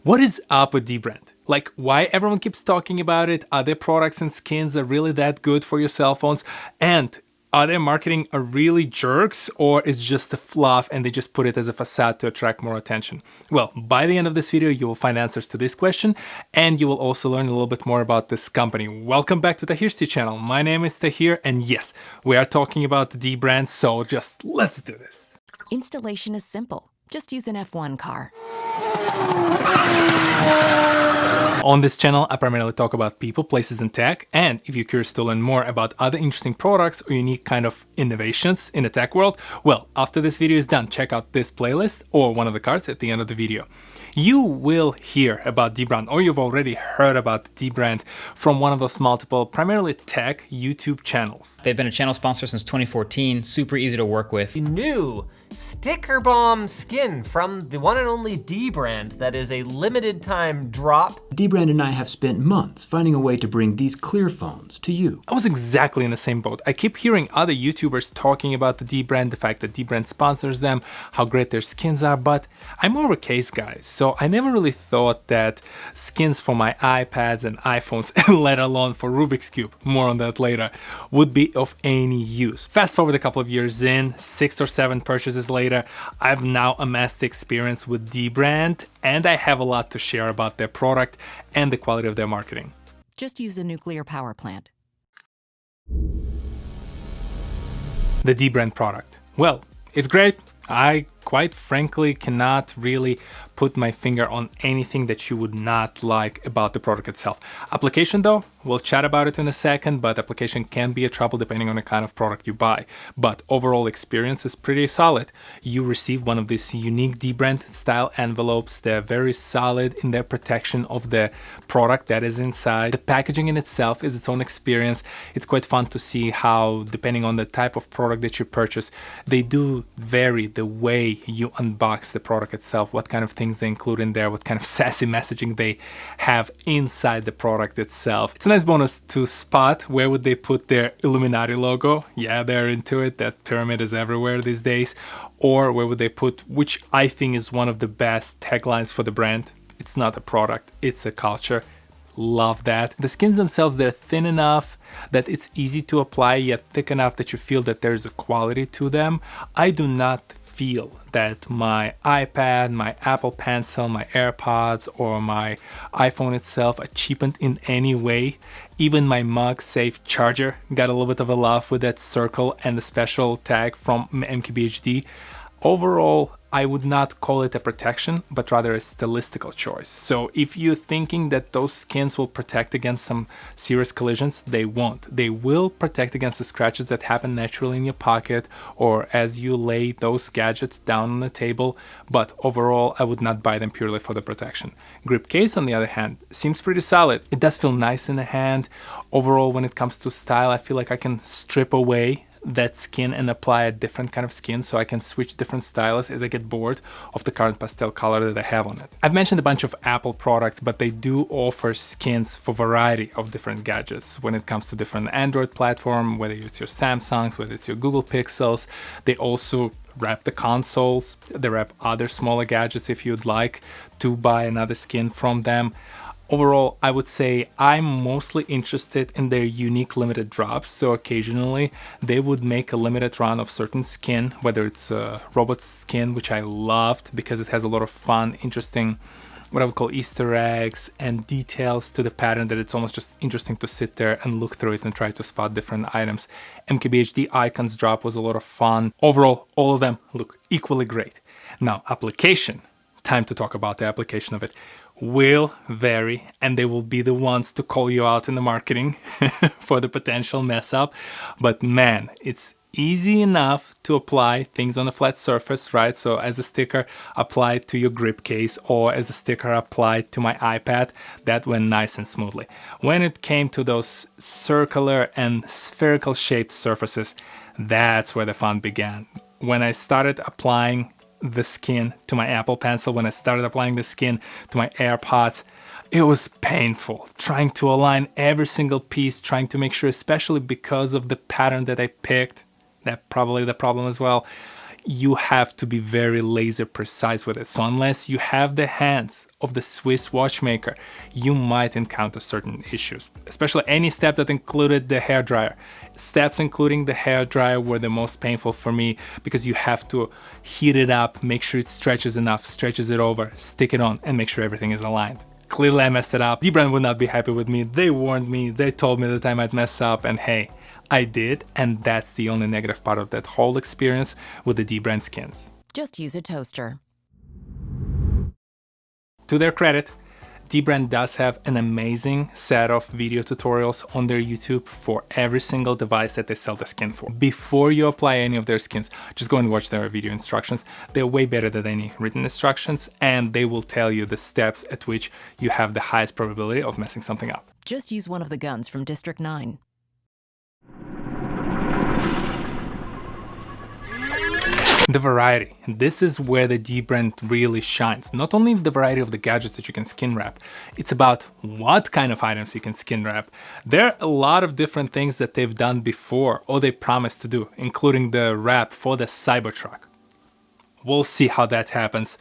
What is up with dbrand? Like, why everyone keeps talking about it? Are their products and skins are really that good for your cell phones? And are their marketing are really jerks, or is just a fluff and they just put it as a facade to attract more attention? Well, by the end of this video, you will find answers to this question, and you will also learn a little bit more about this company. Welcome back to the TohirT channel. My name is Tahir, and yes, we are talking about the dbrand, so just let's do this. Installation is simple. Just use an F1 car. On this channel, I primarily talk about people, places, and tech, and if you're curious to learn more about other interesting products or unique kind of innovations in the tech world, well, after this video is done, check out this playlist or one of the cards at the end of the video. You will hear about dbrand, or you've already heard about dbrand from one of those multiple, primarily tech YouTube channels. They've been a channel sponsor since 2014, super easy to work with. New sticker bomb skin from the one and only dbrand that is a limited time drop. dbrand and I have spent months finding a way to bring these clear phones to you. I was exactly in the same boat. I keep hearing other YouTubers talking about the dbrand, the fact that dbrand sponsors them, how great their skins are, but I'm more of a case guy, so I never really thought that skins for my iPads and iPhones, let alone for Rubik's Cube, more on that later, would be of any use. Fast forward a couple of years in, 6 or 7 purchases later, I've now amassed experience with dbrand, and I have a lot to share about their product and the quality of their marketing. Just use a nuclear power plant. The dbrand product. Well, it's great. I quite frankly cannot really put my finger on anything that you would not like about the product itself. Application though, we'll chat about it in a second, but application can be a trouble depending on the kind of product you buy. But overall experience is pretty solid. You receive one of these unique dbrand style envelopes. They're very solid in their protection of the product that is inside. The packaging in itself is its own experience. It's quite fun to see how, depending on the type of product that you purchase, they do vary the way you unbox the product itself, what kind of things they include in there, what kind of sassy messaging they have inside the product itself. It's a nice bonus to spot where would they put their Illuminati logo. Yeah, they're into it. That pyramid is everywhere these days. Or where would they put, which I think is one of the best taglines for the brand. It's not a product, it's a culture. Love that. The skins themselves, they're thin enough that it's easy to apply, yet thick enough that you feel that there's a quality to them. I do not feel that my iPad, my Apple Pencil, my AirPods, or my iPhone itself are cheapened in any way. Even my MagSafe charger got a little bit of a laugh with that circle and the special tag from MKBHD. Overall, I would not call it a protection, but rather a stylistical choice. So if you're thinking that those skins will protect against some serious collisions, they won't. They will protect against the scratches that happen naturally in your pocket or as you lay those gadgets down on the table, but overall, I would not buy them purely for the protection. Grip case, on the other hand, seems pretty solid. It does feel nice in the hand. Overall, when it comes to style, I feel like I can strip away that skin and apply a different kind of skin, so I can switch different styles as I get bored of the current pastel color that I have on it. I've mentioned a bunch of Apple products, but they do offer skins for variety of different gadgets when it comes to different Android platform, whether it's your Samsungs, whether it's your Google Pixels. They also wrap the consoles, they wrap other smaller gadgets if you'd like to buy another skin from them. Overall, I would say I'm mostly interested in their unique limited drops, so occasionally they would make a limited run of certain skin, whether it's a robot skin, which I loved because it has a lot of fun, interesting, what I would call Easter eggs and details to the pattern that it's almost just interesting to sit there and look through it and try to spot different items. MKBHD icons drop was a lot of fun. Overall, all of them look equally great. Now, application. Time to talk about the application of it. Will vary, and they will be the ones to call you out in the marketing for the potential mess up. But man, it's easy enough to apply things on a flat surface, right? So as a sticker applied to your grip case or as a sticker applied to my iPad, that went nice and smoothly. When it came to those circular and spherical shaped surfaces, that's where the fun began. When I started applying the skin to my Apple Pencil, when I started applying the skin to my AirPods, it was painful trying to align every single piece, trying to make sure, especially because of the pattern that I picked, that probably the problem as well, you have to be very laser precise with it. So unless you have the hands of the Swiss watchmaker, you might encounter certain issues, especially any step that included the hairdryer. Steps including the hairdryer were the most painful for me because you have to heat it up, make sure it stretches enough, stretches it over, stick it on, and make sure everything is aligned. Clearly I messed it up. dbrand would not be happy with me. They warned me, they told me that I might mess up, and hey, I did, and that's the only negative part of that whole experience with the dbrand skins. Just use a toaster. To their credit, dbrand does have an amazing set of video tutorials on their YouTube for every single device that they sell the skin for. Before you apply any of their skins, just go and watch their video instructions. They're way better than any written instructions, and they will tell you the steps at which you have the highest probability of messing something up. Just use one of the guns from District 9. The variety. This is where the dbrand really shines. Not only the variety of the gadgets that you can skin wrap, it's about what kind of items you can skin wrap. There are a lot of different things that they've done before or they promised to do, including the wrap for the Cybertruck. We'll see how that happens.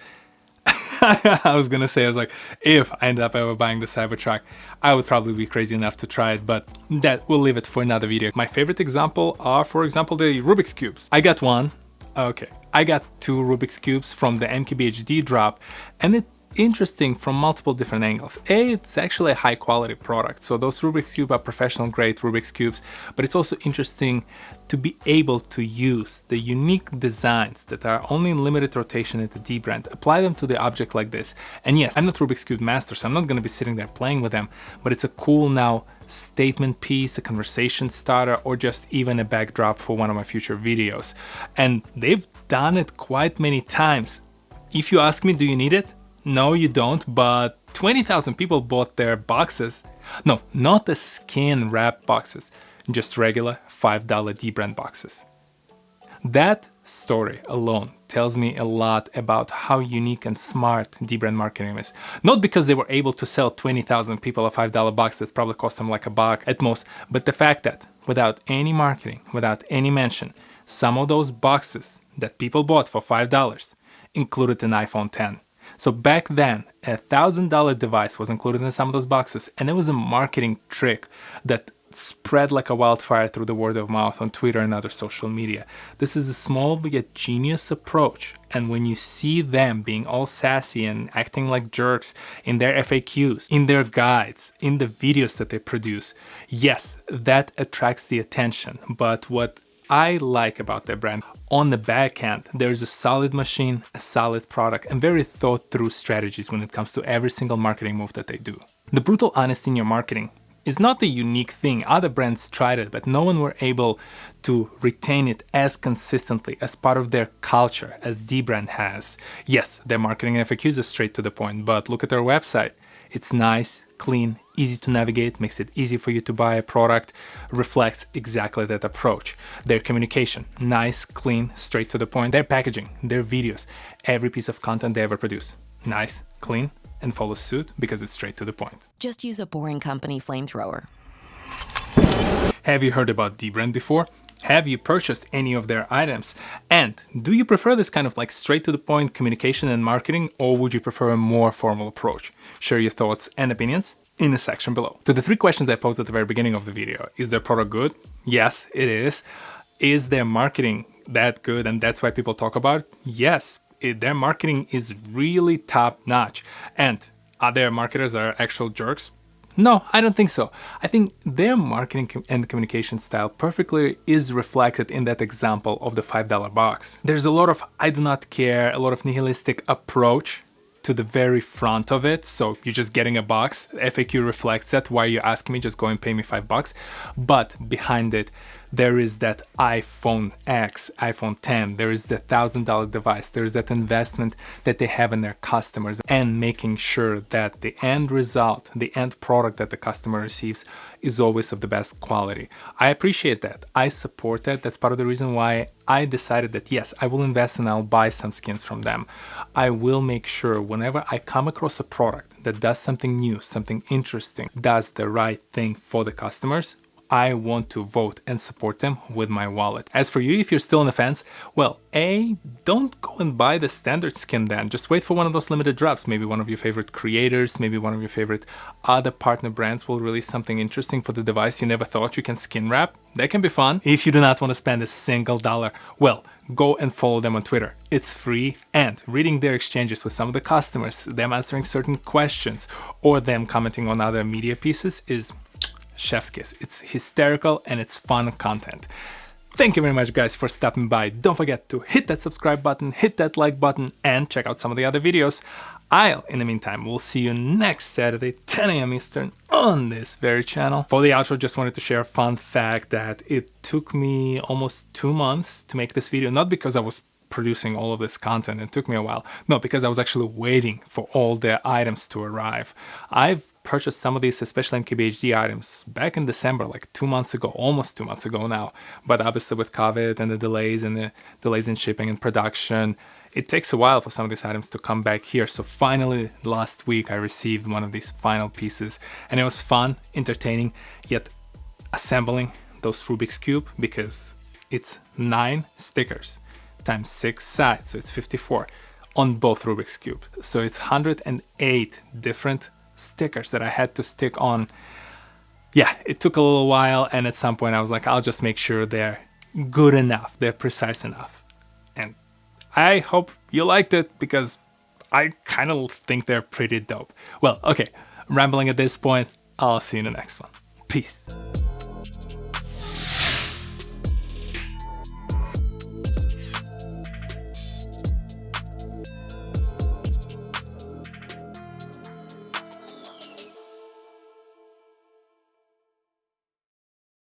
I was like, if I end up ever buying the Cybertruck, I would probably be crazy enough to try it, but that we'll leave it for another video. My favorite example are, for example, the Rubik's Cubes. I got one. Okay, I got 2 Rubik's Cubes from the MKBHD drop, and it's interesting from multiple different angles. It's actually a high quality product, so those Rubik's Cubes are professional grade Rubik's Cubes, but it's also interesting to be able to use the unique designs that are only in limited rotation at the dbrand, apply them to the object like this. And yes, I'm not Rubik's Cube master, so I'm not going to be sitting there playing with them, but it's a cool now statement piece, a conversation starter, or just even a backdrop for one of my future videos. And they've done it quite many times. If you ask me, do you need it? No, you don't, but 20,000 people bought their boxes. No, not the skin wrap boxes, just regular $5 dbrand boxes. That story alone tells me a lot about how unique and smart dbrand marketing is. Not because they were able to sell 20,000 people a $5 box that probably cost them like $1 at most, but the fact that without any marketing, without any mention, some of those boxes that people bought for $5 included an iPhone X. So back then, a $1,000 device was included in some of those boxes, and it was a marketing trick that spread like a wildfire through the word of mouth on Twitter and other social media. This is a small but yet genius approach, and when you see them being all sassy and acting like jerks in their FAQs, in their guides, in the videos that they produce, yes, that attracts the attention. But what I like about their brand, on the back end, there's a solid machine, a solid product, and very thought through strategies when it comes to every single marketing move that they do. The brutal honesty in your marketing is not a unique thing. Other brands tried it, but no one were able to retain it as consistently as part of their culture as dbrand has. Yes, their marketing FAQs are straight to the point, but look at their website. It's nice, clean, easy to navigate, makes it easy for you to buy a product, reflects exactly that approach. Their communication, nice, clean, straight to the point. Their packaging, their videos, every piece of content they ever produce, nice, clean, and follows suit because it's straight to the point. Just use a Boring Company flamethrower. Have you heard about dbrand before? Have you purchased any of their items? And do you prefer this kind of like straight to the point communication and marketing, or would you prefer a more formal approach? Share your thoughts and opinions in the section below. To the 3 questions I posed at the very beginning of the video: is their product good? Yes, it is. Is their marketing that good and that's why people talk about it? Yes, their marketing is really top notch. And are there marketers that are actual jerks? No, I don't think so. I think their marketing and communication style perfectly is reflected in that example of the $5 box. There's a lot of I do not care, a lot of nihilistic approach to the very front of it. So you're just getting a box. FAQ reflects that. Why are you asking me? Just go and pay me $5. But behind it, there is that iPhone X, iPhone X, there is the $1,000 device, there's that investment that they have in their customers and making sure that the end result, the end product that the customer receives is always of the best quality. I appreciate that. I support that. That's part of the reason why I decided that yes, I will invest and I'll buy some skins from them. I will make sure whenever I come across a product that does something new, something interesting, does the right thing for the customers, I want to vote and support them with my wallet. As for you, if you're still on the fence, well, don't go and buy the standard skin then. Just wait for one of those limited drops. Maybe one of your favorite creators, maybe one of your favorite other partner brands will release something interesting for the device you never thought you can skin wrap. That can be fun. If you do not want to spend a single dollar, well, go and follow them on Twitter. It's free, and reading their exchanges with some of the customers, them answering certain questions, or them commenting on other media pieces is chef's kiss. It's hysterical and it's fun content. Thank you very much, guys, for stopping by. Don't forget to hit that subscribe button, hit that like button, and check out some of the other videos. In the meantime, will see you next Saturday, 10 a.m. Eastern, on this very channel. For the outro, just wanted to share a fun fact that it took me almost 2 months to make this video, not because I was producing all of this content, it took me a while. No, because I was actually waiting for all the items to arrive. I've purchased some of these, especially MKBHD items, back in December, like 2 months ago, almost 2 months ago now. But obviously with COVID and the delays in shipping and production, it takes a while for some of these items to come back here. So finally, last week, I received one of these final pieces, and it was fun, entertaining, yet assembling those Rubik's Cube, because it's 9 stickers times 6 sides, so it's 54 on both Rubik's Cube. So it's 108 different stickers that I had to stick on. Yeah, it took a little while, and at some point I was like, I'll just make sure they're good enough, they're precise enough. And I hope you liked it, because I kind of think they're pretty dope. Well, okay, rambling at this point, I'll see you in the next one. Peace.